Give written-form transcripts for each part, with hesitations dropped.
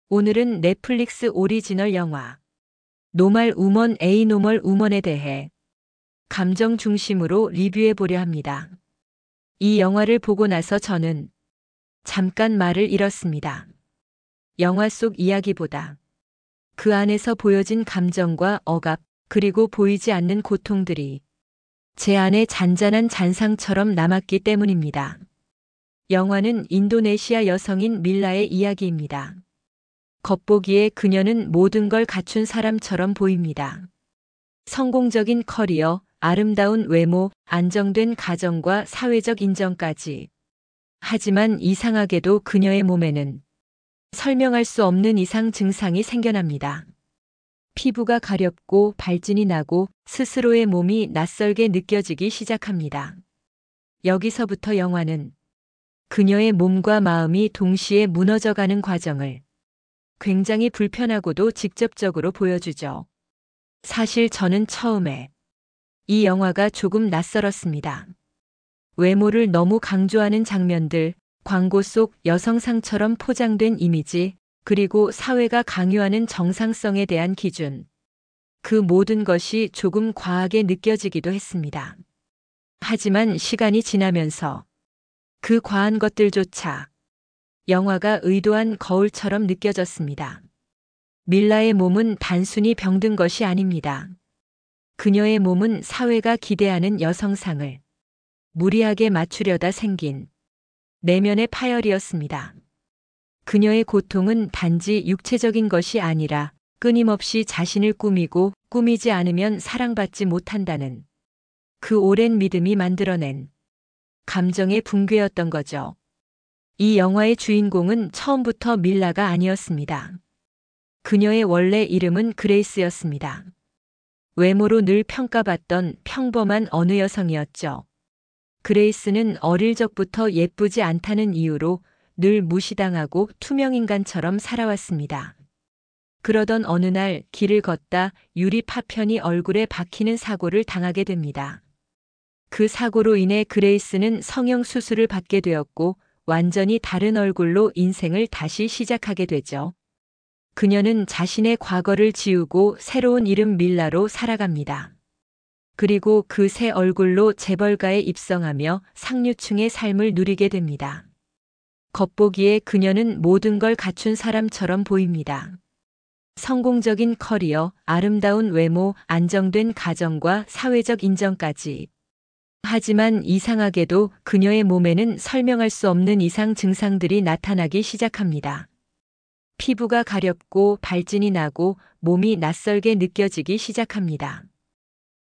오늘은 넷플릭스 오리지널 영화 노말 우먼 A 노멀 우먼에 대해 감정 중심으로 리뷰해 보려 합니다. 이 영화를 보고 나서 저는 잠깐 말을 잃었습니다. 영화 속 이야기보다 그 안에서 보여진 감정과 억압, 그리고 보이지 않는 고통들이 제 안에 잔잔한 잔상처럼 남았기 때문입니다. 영화는 인도네시아 여성인 밀라의 이야기입니다. 겉보기에 그녀는 모든 걸 갖춘 사람처럼 보입니다. 성공적인 커리어, 아름다운 외모, 안정된 가정과 사회적 인정까지. 하지만 이상하게도 그녀의 몸에는 설명할 수 없는 이상 증상이 생겨납니다. 피부가 가렵고 발진이 나고 스스로의 몸이 낯설게 느껴지기 시작합니다. 여기서부터 영화는 그녀의 몸과 마음이 동시에 무너져가는 과정을 굉장히 불편하고도 직접적으로 보여주죠. 사실 저는 처음에 이 영화가 조금 낯설었습니다. 외모를 너무 강조하는 장면들, 광고 속 여성상처럼 포장된 이미지, 그리고 사회가 강요하는 정상성에 대한 기준. 그 모든 것이 조금 과하게 느껴지기도 했습니다. 하지만 시간이 지나면서 그 과한 것들조차 영화가 의도한 거울처럼 느껴졌습니다. 밀라의 몸은 단순히 병든 것이 아닙니다. 그녀의 몸은 사회가 기대하는 여성상을 무리하게 맞추려다 생긴 내면의 파열이었습니다. 그녀의 고통은 단지 육체적인 것이 아니라 끊임없이 자신을 꾸미고 꾸미지 않으면 사랑받지 못한다는 그 오랜 믿음이 만들어낸 감정의 붕괴였던 거죠. 이 영화의 주인공은 처음부터 밀라가 아니었습니다. 그녀의 원래 이름은 그레이스였습니다. 외모로 늘 평가받던 평범한 어느 여성이었죠. 그레이스는 어릴 적부터 예쁘지 않다는 이유로 늘 무시당하고 투명인간처럼 살아왔습니다. 그러던 어느 날 길을 걷다 유리 파편이 얼굴에 박히는 사고를 당하게 됩니다. 그 사고로 인해 그레이스는 성형 수술을 받게 되었고 완전히 다른 얼굴로 인생을 다시 시작하게 되죠. 그녀는 자신의 과거를 지우고 새로운 이름 밀라로 살아갑니다. 그리고 그 새 얼굴로 재벌가에 입성하며 상류층의 삶을 누리게 됩니다. 겉보기에 그녀는 모든 걸 갖춘 사람처럼 보입니다. 성공적인 커리어, 아름다운 외모, 안정된 가정과 사회적 인정까지. 하지만 이상하게도 그녀의 몸에는 설명할 수 없는 이상 증상들이 나타나기 시작합니다. 피부가 가렵고 발진이 나고 몸이 낯설게 느껴지기 시작합니다.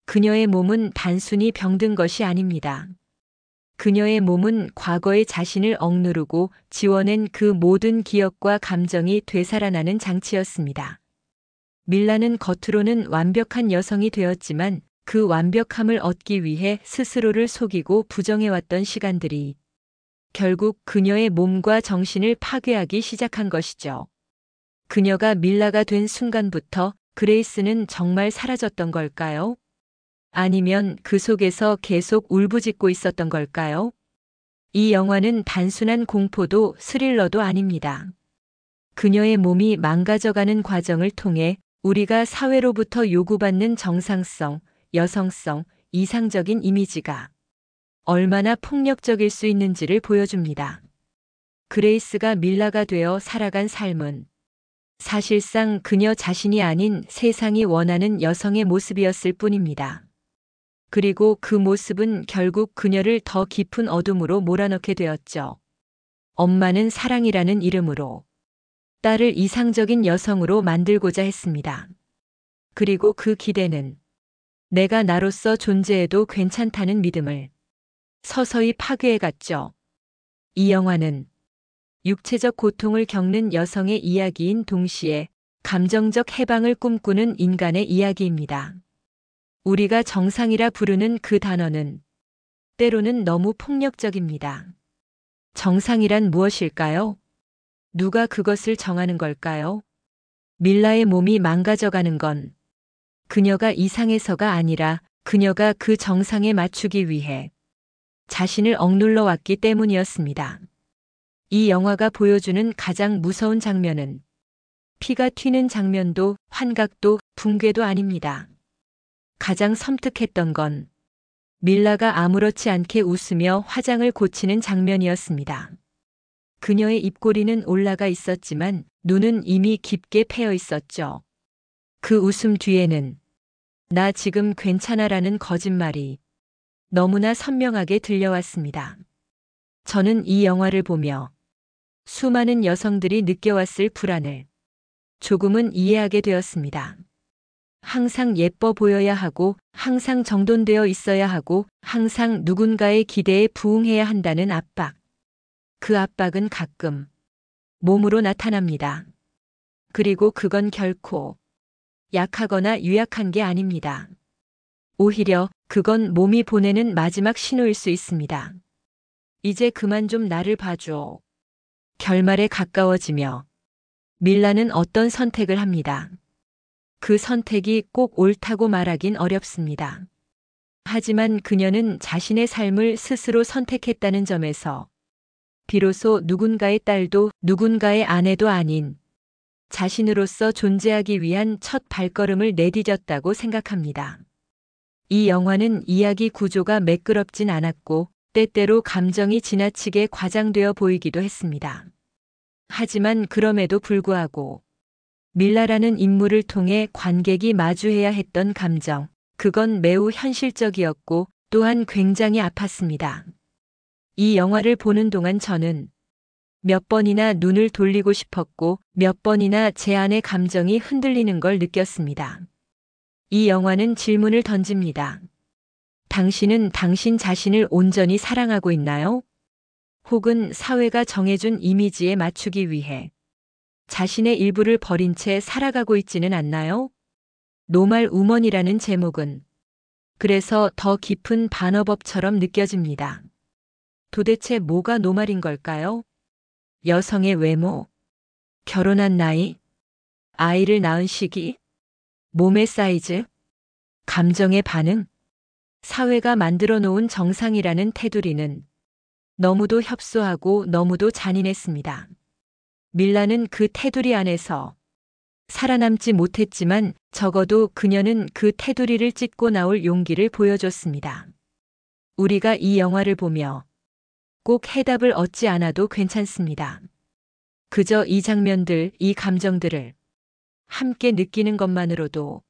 그녀의 몸은 단순히 병든 것이 아닙니다. 그녀의 몸은 과거의 자신을 억누르고 지워낸 그 모든 기억과 감정이 되살아나는 장치였습니다. 밀라는 겉으로는 완벽한 여성이 되었지만 그 완벽함을 얻기 위해 스스로를 속이고 부정해왔던 시간들이 결국 그녀의 몸과 정신을 파괴하기 시작한 것이죠. 그녀가 밀라가 된 순간부터 그레이스는 정말 사라졌던 걸까요? 아니면 그 속에서 계속 울부짖고 있었던 걸까요? 이 영화는 단순한 공포도 스릴러도 아닙니다. 그녀의 몸이 망가져가는 과정을 통해 우리가 사회로부터 요구받는 정상성, 여성성, 이상적인 이미지가 얼마나 폭력적일 수 있는지를 보여줍니다. 그레이스가 밀라가 되어 살아간 삶은 사실상 그녀 자신이 아닌 세상이 원하는 여성의 모습이었을 뿐입니다. 그리고 그 모습은 결국 그녀를 더 깊은 어둠으로 몰아넣게 되었죠. 엄마는 사랑이라는 이름으로 딸을 이상적인 여성으로 만들고자 했습니다. 그리고 그 기대는 내가 나로서 존재해도 괜찮다는 믿음을 서서히 파괴해갔죠. 이 영화는 육체적 고통을 겪는 여성의 이야기인 동시에 감정적 해방을 꿈꾸는 인간의 이야기입니다. 우리가 정상이라 부르는 그 단어는 때로는 너무 폭력적입니다. 정상이란 무엇일까요? 누가 그것을 정하는 걸까요? 밀라의 몸이 망가져가는 건 그녀가 이상해서가 아니라 그녀가 그 정상에 맞추기 위해 자신을 억눌러 왔기 때문이었습니다. 이 영화가 보여주는 가장 무서운 장면은 피가 튀는 장면도 환각도 붕괴도 아닙니다. 가장 섬뜩했던 건 밀라가 아무렇지 않게 웃으며 화장을 고치는 장면이었습니다. 그녀의 입꼬리는 올라가 있었지만 눈은 이미 깊게 패여 있었죠. 그 웃음 뒤에는 나 지금 괜찮아라는 거짓말이 너무나 선명하게 들려왔습니다. 저는 이 영화를 보며 수많은 여성들이 느껴왔을 불안을 조금은 이해하게 되었습니다. 항상 예뻐 보여야 하고, 항상 정돈되어 있어야 하고, 항상 누군가의 기대에 부응해야 한다는 압박. 그 압박은 가끔 몸으로 나타납니다. 그리고 그건 결코 약하거나 유약한 게 아닙니다. 오히려 그건 몸이 보내는 마지막 신호일 수 있습니다. 이제 그만 좀 나를 봐줘. 결말에 가까워지며 밀라는 어떤 선택을 합니다. 그 선택이 꼭 옳다고 말하긴 어렵습니다. 하지만 그녀는 자신의 삶을 스스로 선택했다는 점에서 비로소 누군가의 딸도 누군가의 아내도 아닌 자신으로서 존재하기 위한 첫 발걸음을 내디뎠다고 생각합니다. 이 영화는 이야기 구조가 매끄럽진 않았고 때때로 감정이 지나치게 과장되어 보이기도 했습니다. 하지만 그럼에도 불구하고 밀라라는 인물을 통해 관객이 마주해야 했던 감정, 그건 매우 현실적이었고 또한 굉장히 아팠습니다. 이 영화를 보는 동안 저는 몇 번이나 눈을 돌리고 싶었고 몇 번이나 제 안의 감정이 흔들리는 걸 느꼈습니다. 이 영화는 질문을 던집니다. 당신은 당신 자신을 온전히 사랑하고 있나요? 혹은 사회가 정해준 이미지에 맞추기 위해 자신의 일부를 버린 채 살아가고 있지는 않나요? 노말 우먼이라는 제목은 그래서 더 깊은 반어법처럼 느껴집니다. 도대체 뭐가 노말인 걸까요? 여성의 외모, 결혼한 나이, 아이를 낳은 시기, 몸의 사이즈, 감정의 반응, 사회가 만들어 놓은 정상이라는 테두리는 너무도 협소하고 너무도 잔인했습니다. 밀라는 그 테두리 안에서 살아남지 못했지만 적어도 그녀는 그 테두리를 찢고 나올 용기를 보여줬습니다. 우리가 이 영화를 보며 꼭 해답을 얻지 않아도 괜찮습니다. 그저 이 장면들, 이 감정들을 함께 느끼는 것만으로도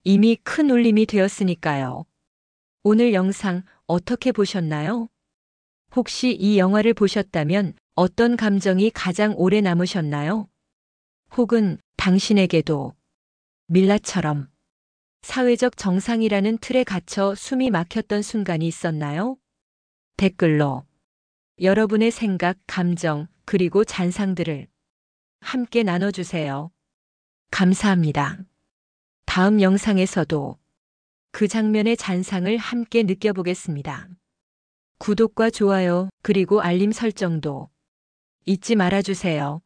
이미 큰 울림이 되었으니까요. 오늘 영상 어떻게 보셨나요? 혹시 이 영화를 보셨다면 어떤 감정이 가장 오래 남으셨나요? 혹은 당신에게도 밀라처럼 사회적 정상이라는 틀에 갇혀 숨이 막혔던 순간이 있었나요? 댓글로 여러분의 생각, 감정, 그리고 잔상들을 함께 나눠주세요. 감사합니다. 다음 영상에서도 그 장면의 잔상을 함께 느껴보겠습니다. 구독과 좋아요, 그리고 알림 설정도 잊지 말아주세요.